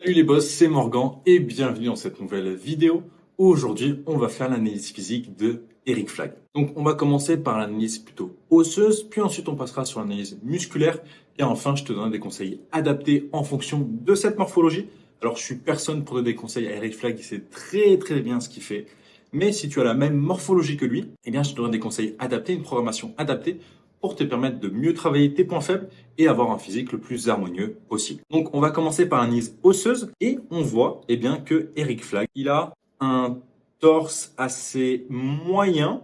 Salut les boss, c'est Morgan et bienvenue dans cette nouvelle vidéo. Aujourd'hui, on va faire l'analyse physique de Eric Flagg. Donc, on va commencer par l'analyse plutôt osseuse, puis ensuite on passera sur l'analyse musculaire et enfin, je te donnerai des conseils adaptés en fonction de cette morphologie. Alors, je suis personne pour donner des conseils à Eric Flagg, il sait très bien ce qu'il fait. Mais si tu as la même morphologie que lui, eh bien, je te donnerai des conseils adaptés, une programmation adaptée pour te permettre de mieux travailler tes points faibles et avoir un physique le plus harmonieux possible. Donc, on va commencer par l'analyse osseuse et on voit eh bien, que Eric Flagg, il a un torse assez moyen,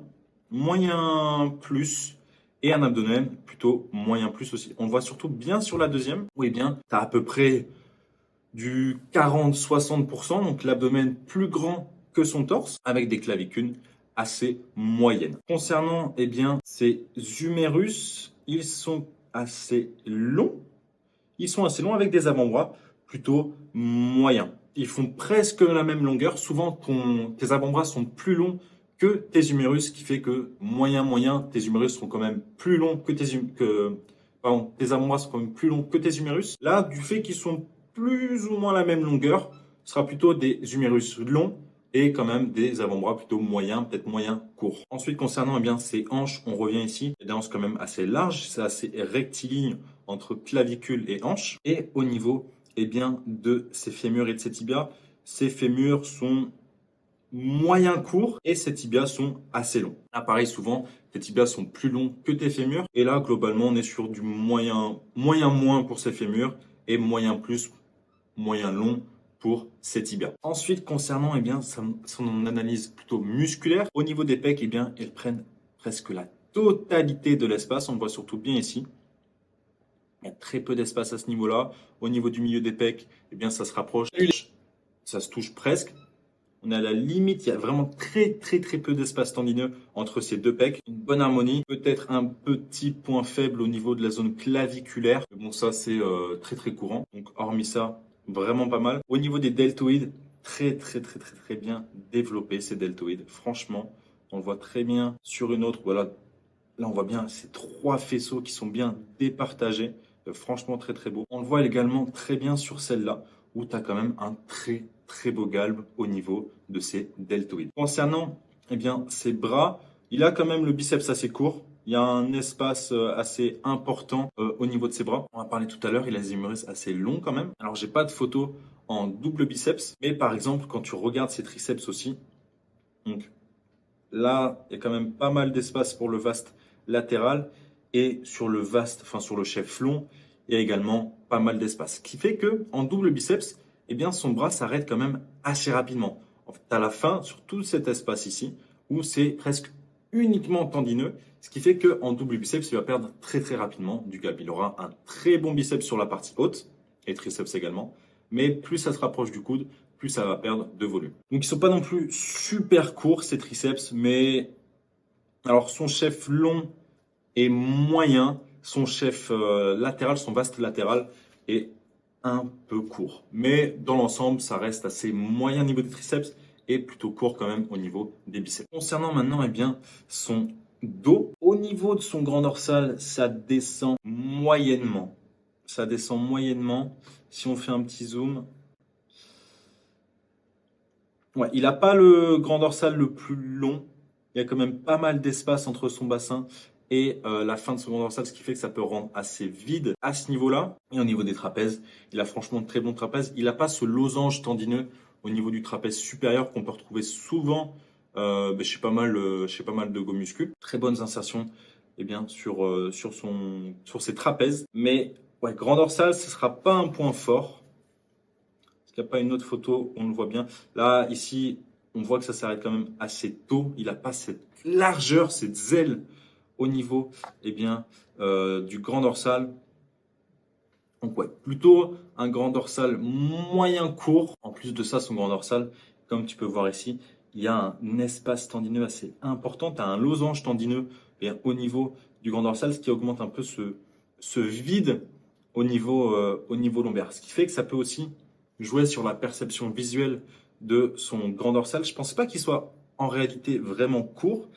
moyen plus, et un abdomen plutôt moyen plus aussi. On le voit surtout bien sur la deuxième, où eh bien, tu as à peu près du 40-60%, donc l'abdomen plus grand que son torse, avec des clavicules assez moyennes. Concernant eh bien, ces humérus, ils sont assez longs. Ils sont assez longs avec des avant-bras plutôt moyens. Ils font presque la même longueur. Souvent, tes avant-bras sont plus longs que tes humérus, ce qui fait que moyen, tes humérus sont quand même plus longs que tes avant-bras sont quand même plus longs que tes humérus. Là, du fait qu'ils sont plus ou moins la même longueur, ce sera plutôt des humérus longs et quand même des avant-bras plutôt moyens, peut-être moyens courts. Ensuite, concernant eh bien, ces hanches, on revient ici, des hanches quand même assez larges, c'est assez rectiligne entre clavicule et hanche. Et au niveau eh bien, de ces fémurs et de ces tibias, ces fémurs sont moyen courts et ces tibias sont assez longs. Là, pareil, souvent, tes tibias sont plus longs que tes fémurs. Et là, globalement, on est sur du moyen moins pour ces fémurs et moyen plus, moyen long pour ces tibias. Ensuite, concernant eh bien, son analyse plutôt musculaire, au niveau des pecs, eh bien, elles prennent presque la totalité de l'espace. On le voit surtout bien ici. Il y a très peu d'espace à ce niveau-là. Au niveau du milieu des pecs, eh bien, ça se rapproche. Ça se touche presque. On est à la limite, il y a vraiment très peu d'espace tendineux entre ces deux pecs. Une bonne harmonie, peut-être un petit point faible au niveau de la zone claviculaire. Mais bon, ça c'est très courant. Donc hormis ça, vraiment pas mal. Au niveau des deltoïdes, très bien développé ces deltoïdes. Franchement, on le voit très bien sur une autre. Voilà, là on voit bien ces trois faisceaux qui sont bien départagés. Franchement très beau. On le voit également très bien sur celle-là où tu as quand même un très beau galbe au niveau de ces deltoïdes. Concernant eh bien, ses bras, il a quand même le biceps assez court. Il y a un espace assez important au niveau de ses bras. On va parler tout à l'heure, il a des humérus assez longs quand même. Alors, j'ai pas de photo en double biceps, mais par exemple, quand tu regardes ses triceps aussi, donc là, il y a quand même pas mal d'espace pour le vaste latéral et sur le vaste, enfin sur le chef long, il y a également pas mal d'espace. Ce qui fait que en double biceps, eh bien son bras s'arrête quand même assez rapidement. En fait, à la fin, sur tout cet espace ici, où c'est presque uniquement tendineux, ce qui fait qu'en double biceps, il va perdre très rapidement du galbe. Il aura un très bon biceps sur la partie haute, et triceps également, mais plus ça se rapproche du coude, plus ça va perdre de volume. Donc ils sont pas non plus super courts ces triceps, mais alors son chef long est moyen, son chef latéral, son vaste latéral est un peu court. Mais dans l'ensemble, ça reste assez moyen au niveau des triceps et plutôt court quand même au niveau des biceps. Concernant maintenant eh bien, son dos, au niveau de son grand dorsal, ça descend moyennement. Ça descend moyennement. Si on fait un petit zoom, ouais, il n'a pas le grand dorsal le plus long. Il y a quand même pas mal d'espace entre son bassin et la fin de son grand dorsal, ce qui fait que ça peut rendre assez vide à ce niveau-là. Et au niveau des trapèzes, il a franchement de très bons trapèzes. Il n'a pas ce losange tendineux au niveau du trapèze supérieur qu'on peut retrouver souvent chez pas mal de go muscu. Très bonnes insertions eh bien, sur ses trapèzes. Mais ouais, grand dorsal, ce ne sera pas un point fort. Il n'y a pas une autre photo, on le voit bien. Là, ici, on voit que ça s'arrête quand même assez tôt. Il n'a pas cette largeur, cette zèle au niveau eh bien, du grand dorsal. Donc ouais, plutôt un grand dorsal moyen court. En plus de ça, son grand dorsal, comme tu peux voir ici, il y a un espace tendineux assez important. Tu as un losange tendineux eh bien, au niveau du grand dorsal, ce qui augmente un peu ce vide au niveau lombaire. Ce qui fait que ça peut aussi jouer sur la perception visuelle de son grand dorsal. Je ne pense pas qu'il soit en réalité vraiment court.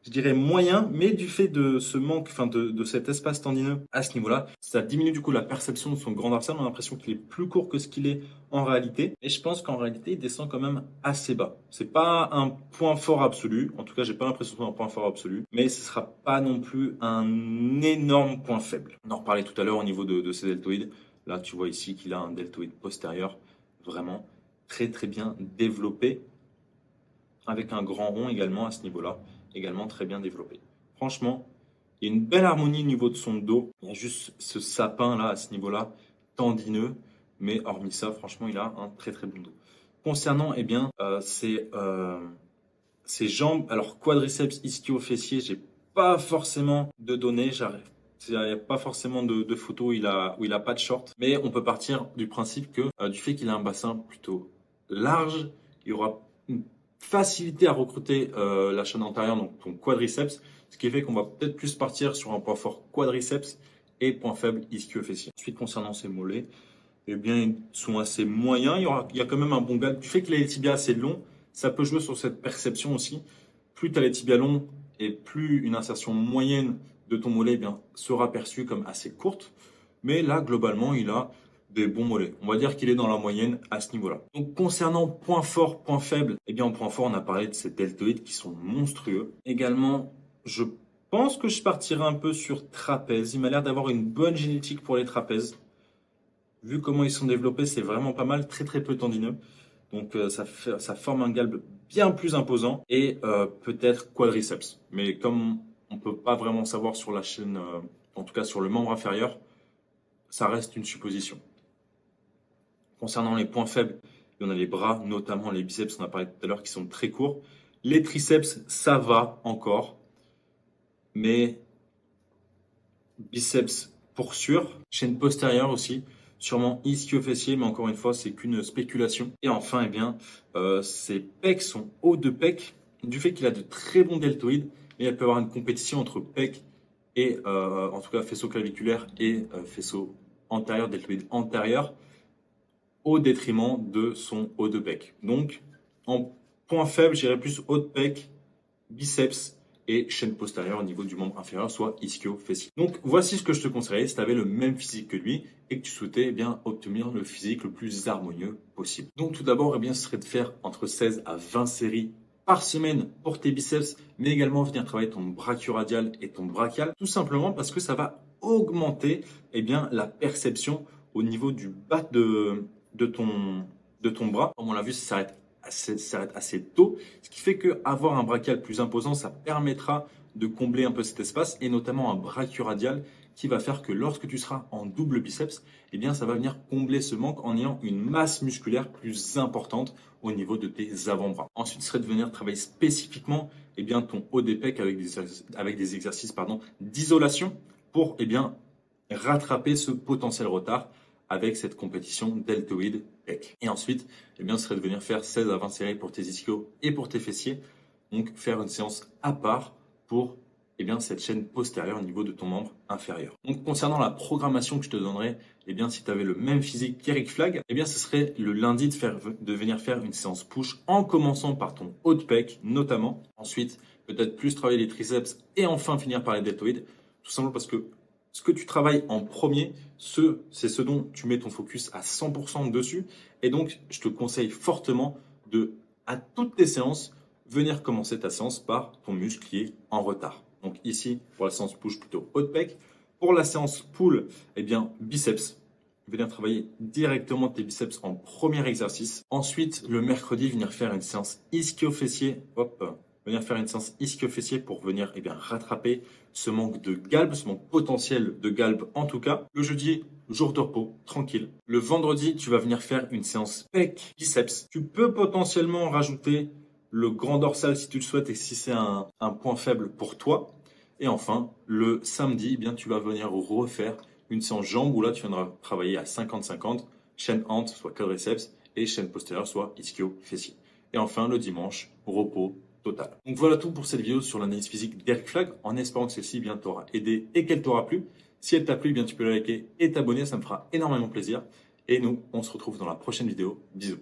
je dirais moyen, mais du fait de ce manque, enfin de cet espace tendineux à ce niveau-là, ça diminue du coup la perception de son grand dorsal. On a l'impression qu'il est plus court que ce qu'il est en réalité. Et je pense qu'en réalité, il descend quand même assez bas. C'est pas un point fort absolu. En tout cas, j'ai pas l'impression que c'est un point fort absolu, mais ce sera pas non plus un énorme point faible. On en reparlait tout à l'heure au niveau de ses deltoïdes. Là, tu vois ici qu'il a un deltoïde postérieur vraiment très très bien développé, avec un grand rond également à ce niveau-là, également très bien développé. Franchement, il y a une belle harmonie au niveau de son dos. Il y a juste ce sapin là à ce niveau-là, tendineux, mais hormis ça, franchement, il a un très très bon dos. Concernant ses jambes, alors quadriceps ischio-fessier, j'ai pas forcément de données, j'arrive. Il n'y a pas forcément de photos où il a pas de short, mais on peut partir du principe que du fait qu'il a un bassin plutôt large, il y aura une facilité à recruter la chaîne antérieure, donc ton quadriceps, ce qui fait qu'on va peut-être plus partir sur un point fort quadriceps et point faible ischio-fessier. Ensuite, concernant ses mollets, eh bien, ils sont assez moyens. Il y a quand même un bon galbe. Du fait qu'il a les tibias assez longs, ça peut jouer sur cette perception aussi. Plus tu as les tibias longs et plus une insertion moyenne de ton mollet eh bien, sera perçue comme assez courte. Mais là, globalement, il a des bons mollets. On va dire qu'il est dans la moyenne à ce niveau-là. Donc, concernant point fort, point faible, eh bien, en point fort, on a parlé de ces deltoïdes qui sont monstrueux. Également, je pense que je partirai un peu sur trapèze. Il m'a l'air d'avoir une bonne génétique pour les trapèzes. Vu comment ils sont développés, c'est vraiment pas mal, très très peu tendineux. Donc ça forme un galbe bien plus imposant et peut-être quadriceps. Mais comme on ne peut pas vraiment savoir sur la chaîne, en tout cas sur le membre inférieur, ça reste une supposition. Concernant les points faibles, il y en a les bras, notamment les biceps, on a parlé tout à l'heure, qui sont très courts. Les triceps, ça va encore. Mais biceps pour sûr. Chaîne postérieure aussi. Sûrement ischio-fessier, mais encore une fois, c'est qu'une spéculation. Et enfin, eh bien, ses pecs sont hauts de pec. Du fait qu'il a de très bons deltoïdes, et il peut y avoir une compétition entre pec et, en tout cas, faisceau claviculaire et faisceau antérieur, deltoïde antérieur, au détriment de son haut de pec. Donc, en point faible, j'irais plus haut de pec, biceps et chaîne postérieure au niveau du membre inférieur, soit ischio-fessier. Donc voici ce que je te conseillerais si tu avais le même physique que lui et que tu souhaitais eh bien obtenir le physique le plus harmonieux possible. Donc tout d'abord, eh bien, ce serait de faire entre 16 à 20 séries par semaine pour tes biceps, mais également venir travailler ton brachioradial et ton brachial, tout simplement parce que ça va augmenter eh bien, la perception au niveau du bas de ton bras. Comme on l'a vu, ça s'arrête assez tôt, ce qui fait qu'avoir un brachial plus imposant, ça permettra de combler un peu cet espace et notamment un brachioradial qui va faire que lorsque tu seras en double biceps, eh bien ça va venir combler ce manque en ayant une masse musculaire plus importante au niveau de tes avant-bras. Ensuite, ce serait de venir travailler spécifiquement eh bien, ton haut des pecs avec des exercices d'isolation pour eh bien, rattraper ce potentiel retard avec cette compétition deltoïde pec. Et ensuite, eh bien, ce serait de venir faire 16 à 20 séries pour tes ischios et pour tes fessiers. Donc, faire une séance à part pour eh bien, cette chaîne postérieure au niveau de ton membre inférieur. Donc, concernant la programmation que je te donnerais, eh bien, si tu avais le même physique qu'Eric Flagg, eh bien, ce serait le lundi de venir faire une séance push en commençant par ton haut de pec, notamment. Ensuite, peut-être plus travailler les triceps et enfin finir par les deltoïdes. Tout simplement parce que ce que tu travailles en premier, c'est ce dont tu mets ton focus à 100% dessus. Et donc, je te conseille fortement de, à toutes tes séances, venir commencer ta séance par ton muscle qui est en retard. Donc ici, pour la séance push, plutôt haut de pec. Pour la séance pull, eh bien, biceps. Venir travailler directement tes biceps en premier exercice. Ensuite, le mercredi, venir faire une séance ischio-fessier. Hop, venir faire une séance ischio-fessier pour venir eh bien, rattraper ce manque de galbe, ce manque potentiel de galbe en tout cas. Le jeudi, jour de repos, tranquille. Le vendredi, tu vas venir faire une séance pec, biceps. Tu peux potentiellement rajouter le grand dorsal si tu le souhaites et si c'est un point faible pour toi. Et enfin, le samedi, eh bien, tu vas venir refaire une séance jambes où là, tu viendras travailler à 50-50, chaîne hante, soit quadriceps, et chaîne postérieure, soit ischio-fessier. Et enfin, le dimanche, repos total. Donc voilà tout pour cette vidéo sur l'analyse physique d'Eric Flagg, en espérant que celle-ci bien t'aura aidé et qu'elle t'aura plu. Si elle t'a plu, bien tu peux la liker et t'abonner, ça me fera énormément plaisir. Et nous, on se retrouve dans la prochaine vidéo. Bisous.